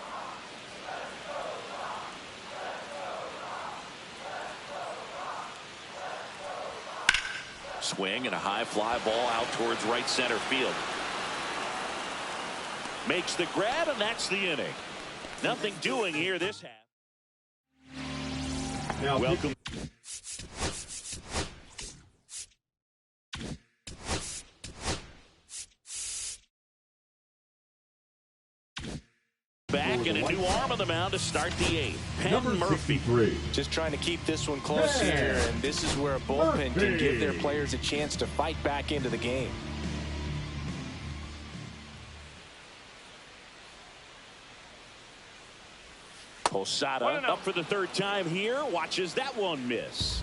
Swing and a high fly ball out towards right center field. Makes the grab, and that's the inning. Nothing doing here this half. Now, Welcome. Back and a new arm on the mound to start the eighth. number Penn Murphy. 63. Just trying to keep this one close here, and this is where a bullpen can give their players a chance to fight back into the game. Posada up for the third time here. Watches that one miss.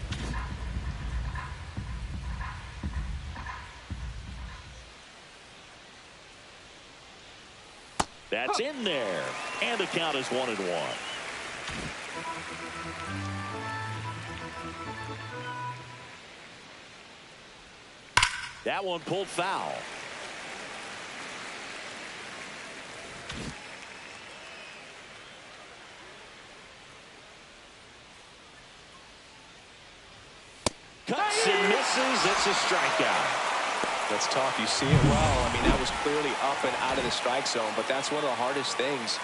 That's in there. And the count is 1-1. That one pulled foul. Cuts and misses. It's a strikeout. That's tough. You see it well. I mean, that was clearly up and out of the strike zone, but that's one of the hardest things.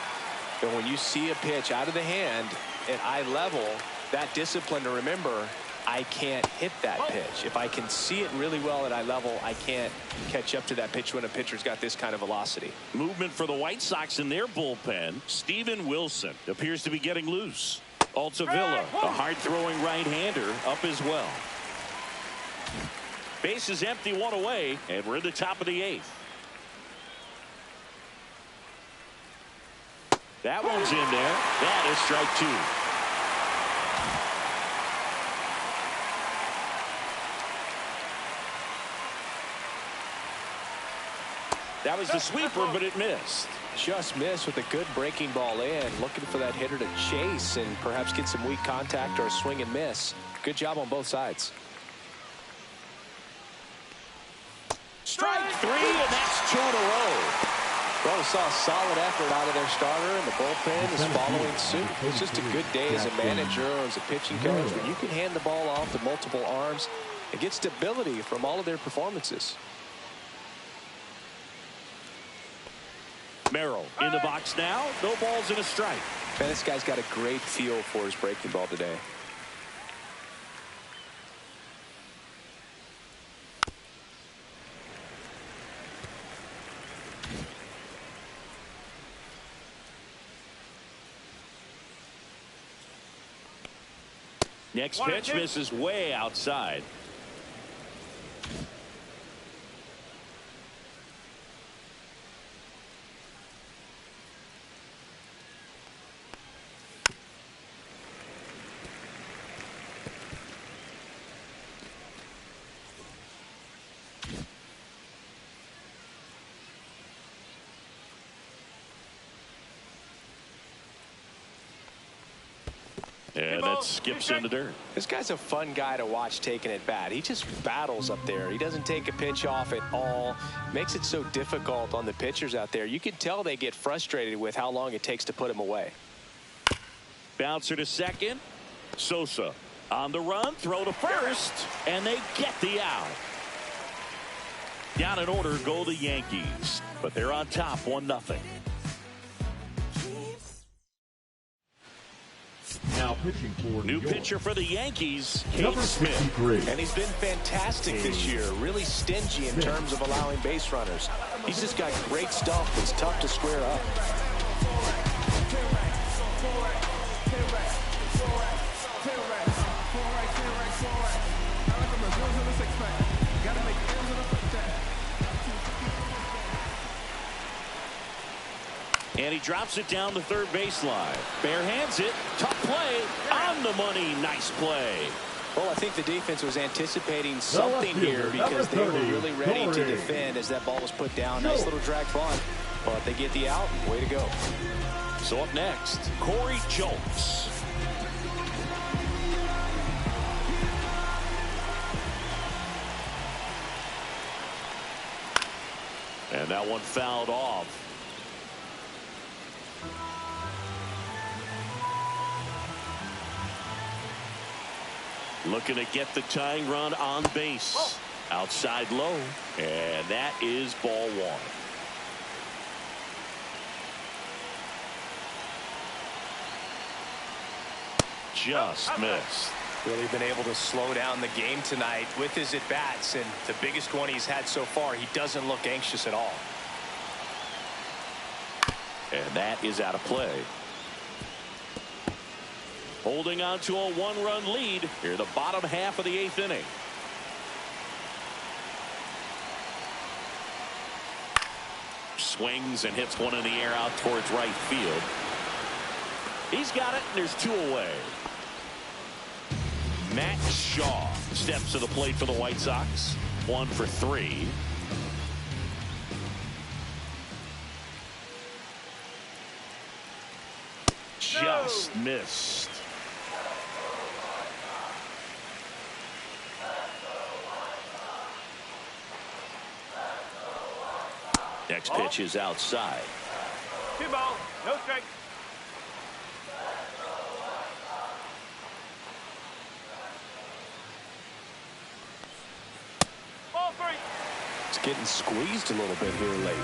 And when you see a pitch out of the hand at eye level, that discipline to remember, I can't hit that pitch. If I can see it really well at eye level, I can't catch up to that pitch when a pitcher's got this kind of velocity. Movement for the White Sox in their bullpen. Steven Wilson appears to be getting loose. Altavilla, a hard-throwing right-hander, up as well. Base is empty, one away, and we're in the top of the eighth. That one's in there. That is strike two. That was the sweeper, but it missed. Just missed with a good breaking ball in. Looking for that hitter to chase and perhaps get some weak contact or a swing and miss. Good job on both sides. Strike three, and that's 2 in a row. Well, we saw a solid effort out of their starter, and the bullpen is following suit. It's just a good day as a manager or as a pitching coach when you can hand the ball off to multiple arms and get stability from all of their performances. Merrill in the box now. No balls and a strike. Man, this guy's got a great feel for his breaking ball today. Next pitch misses way outside. And that skips in the dirt. This guy's a fun guy to watch taking at bat. He just battles up there. He doesn't take a pitch off at all. Makes it so difficult on the pitchers out there. You can tell they get frustrated with how long it takes to put him away. Bouncer to second. Sosa on the run. Throw to first. And they get the out. Down in order go the Yankees. But they're on top 1-0. Now pitching for New York. pitcher for the Yankees, Number Smith. 63. And he's been fantastic this year. Really stingy in terms of allowing base runners. He's just got great stuff that's tough to square up. And he drops it down the third baseline. Bare hands it. Tough play. On the money. Nice play. Well, I think the defense was anticipating something here because they were really ready to defend as that ball was put down. Nice little drag bunt, but they get the out. Way to go. So up next, Corey Jones. And that one fouled off. Looking to get the tying run on base. Outside low. And that is ball one. Just missed. Really been able to slow down the game tonight with his at-bats, and the biggest one he's had so far, he doesn't look anxious at all. And that is out of play. Holding on to a one-run lead here the bottom half of the 8th inning. Swings and hits one in the air out towards right field. He's got it, and there's 2 away. Matt Shaw steps to the plate for the White Sox. 1 for 3. Just missed. Next pitch is outside. 2 ball, no strike. Ball 3. It's getting squeezed a little bit here late.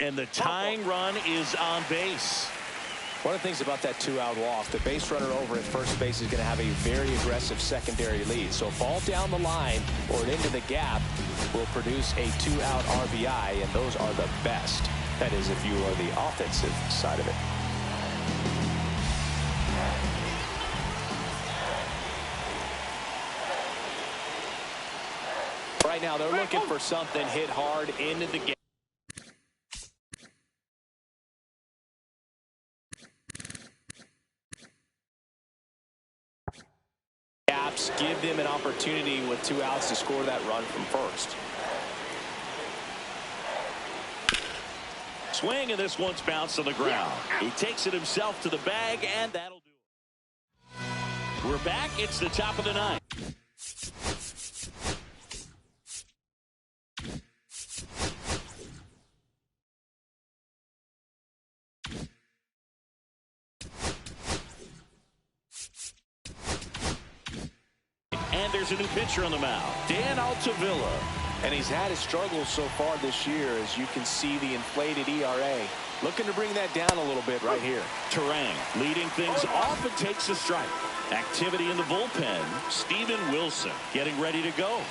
And the tying run is on base. One of the things about that 2-out walk, the base runner over at first base is going to have a very aggressive secondary lead. So a ball down the line or into the gap will produce a 2-out RBI, and those are the best. That is, if you are the offensive side of it. Right now, they're looking for something hit hard into the gap. Give them an opportunity with 2 outs to score that run from first. Swing, and this one's bounced on the ground. He takes it himself to the bag, and that'll do it. We're back. It's the top of the 9th. And there's a new pitcher on the mound, Dan Altavilla. And he's had his struggles so far this year, as you can see the inflated ERA. Looking to bring that down a little bit right here. Turang leading things off and takes a strike. Activity in the bullpen. Steven Wilson getting ready to go. All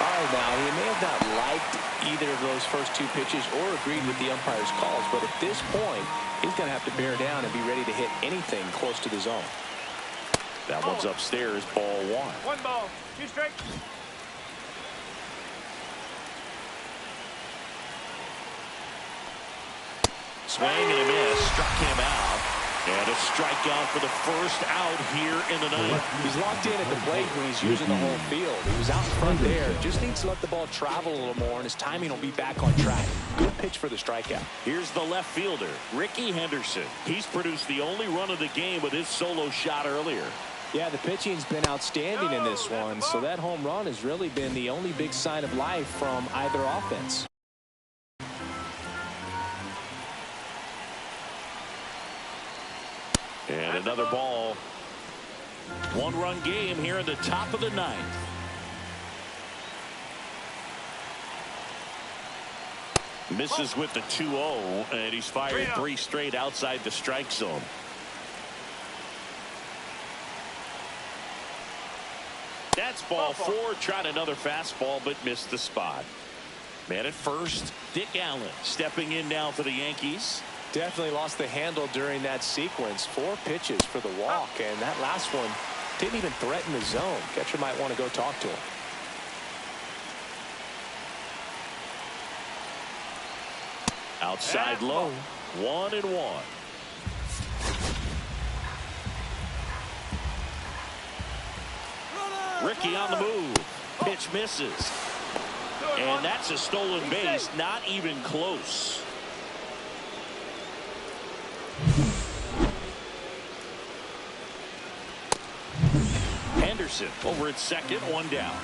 right, now. He may have not liked either of those first two pitches or agreed with the umpire's calls, but at this point, he's going to have to bear down and be ready to hit anything close to the zone. That one's upstairs, ball one. 1 ball, 2 strikes. Swing and a miss, struck him out. And a strikeout for the first out here in the ninth. He's locked in at the plate when he's using the whole field. He was out in front there. Just needs to let the ball travel a little more, and his timing will be back on track. Good pitch for the strikeout. Here's the left fielder, Ricky Henderson. He's produced the only run of the game with his solo shot earlier. Yeah, the pitching's been outstanding in this one, so that home run has really been the only big sign of life from either offense. And another ball. 1-run game here in the top of the ninth. Misses with the 2-0, and he's fired 3 straight outside the strike zone. That's ball 4. Tried another fastball, but missed the spot. Man at first, Dick Allen stepping in now for the Yankees. Definitely lost the handle during that sequence. 4 pitches for the walk, and that last one didn't even threaten the zone. Catcher might want to go talk to him. Outside low, 1-1. Ricky on the move. Pitch misses. And that's a stolen base. Not even close. Henderson over at second, 1 down.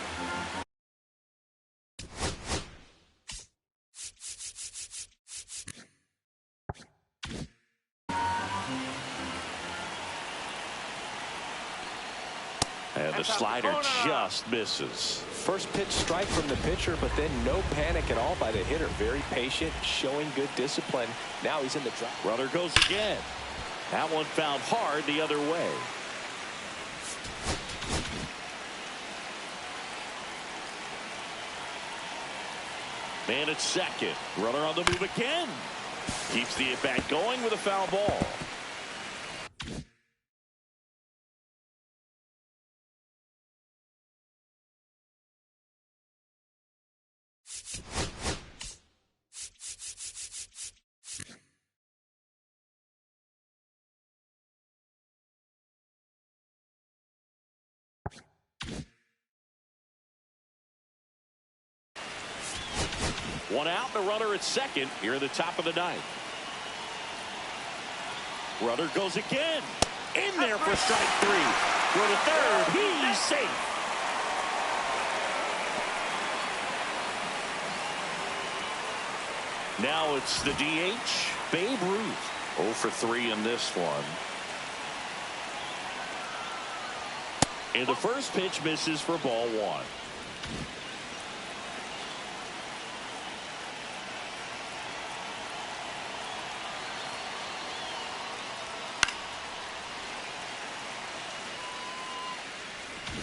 And the slider just misses. First pitch strike from the pitcher, but then no panic at all by the hitter. Very patient, showing good discipline. Now he's in the drop. Runner goes again. That one found hard the other way. Man at second. Runner on the move again. Keeps the at-bat going with a foul ball. One out, the runner at second here at the top of the ninth. Runner goes again. In there for strike 3. For the third, he's safe. Now it's the DH, Babe Ruth. 0 for 3 in this one. And the first pitch misses for ball 1.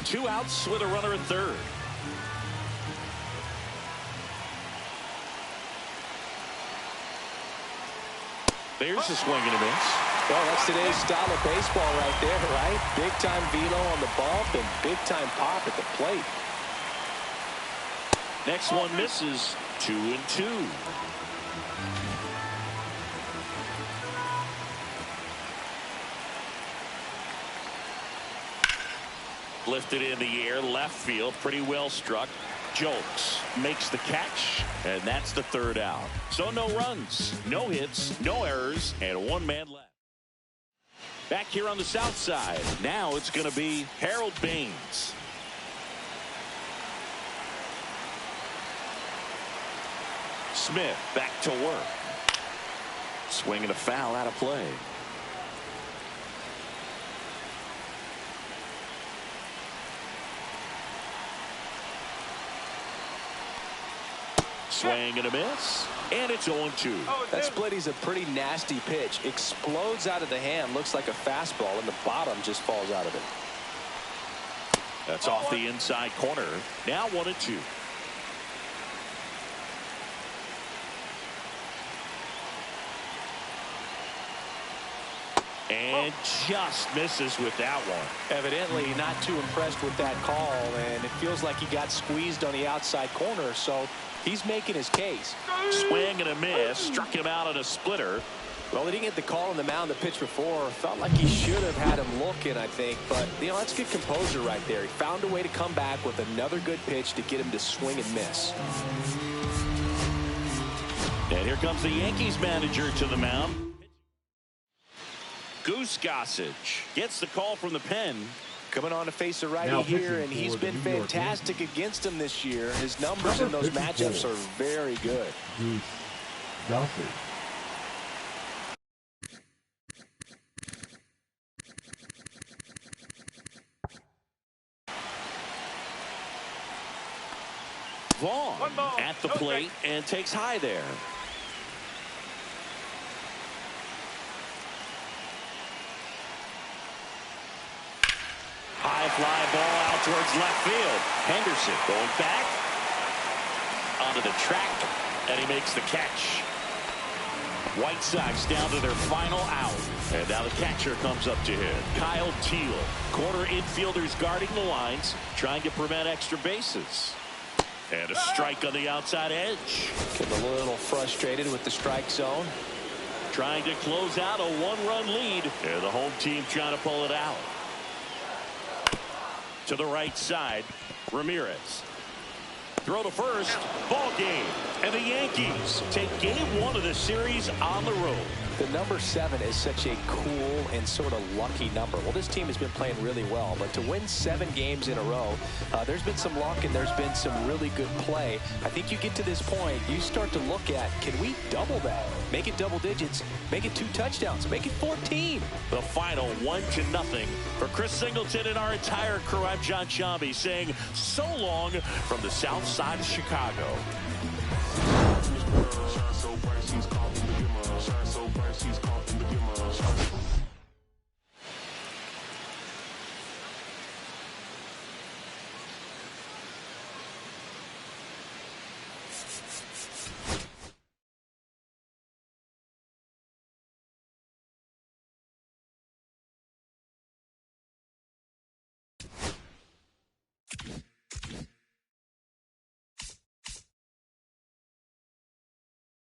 Two outs with a runner at third. There's a swing and a miss. Well, that's today's style of baseball right there, right? Big time velo on the bump and big time pop at the plate. Next one misses. 2-2. Lifted in the air, left field, pretty well struck. Jolks makes the catch, and that's the third out. So no runs, no hits, no errors, and 1 man left. Back here on the south side, now it's going to be Harold Baines. Smith back to work. Swing and a foul out of play. Swing and a miss, and it's 0-2. That splitty's a pretty nasty pitch. Explodes out of the hand, looks like a fastball, and the bottom just falls out of it. That's off the inside corner. Now 1-2. And just misses with that one. Evidently not too impressed with that call, and it feels like he got squeezed on the outside corner, so he's making his case. Swing and a miss. Struck him out on a splitter. Well, he didn't get the call on the mound the pitch before. Felt like he should have had him looking, I think. But, you know, that's good composure right there. He found a way to come back with another good pitch to get him to swing and miss. And here comes the Yankees manager to the mound. Goose Gossage gets the call from the pen. Coming on to face a righty Now here, pitching and he's for the been New York fantastic against him this year. His numbers in those matchups are very good. Goose Gossage. Vaughn at the plate and takes high there. High fly ball out towards left field. Henderson going back onto the track, and he makes the catch. White Sox down to their final out. And now the catcher comes up to him. Kyle Teal. Corner infielders guarding the lines, trying to prevent extra bases. And a strike on the outside edge. Getting a little frustrated with the strike zone. Trying to close out a one-run lead. And the home team trying to pull it out. To the right side, Ramirez. Throw to first, ball game. And the Yankees take game one of the series on the road. The number 7 is such a cool and sort of lucky number. Well, this team has been playing really well, but to win 7 games in a row, there's been some luck and there's been some really good play. I think you get to this point, you start to look at, can we double that? Make it double digits, make it 2 touchdowns, make it 14. The final 1-0 for Chris Singleton and our entire crew. I'm John Shambi saying so long from the south side of Chicago.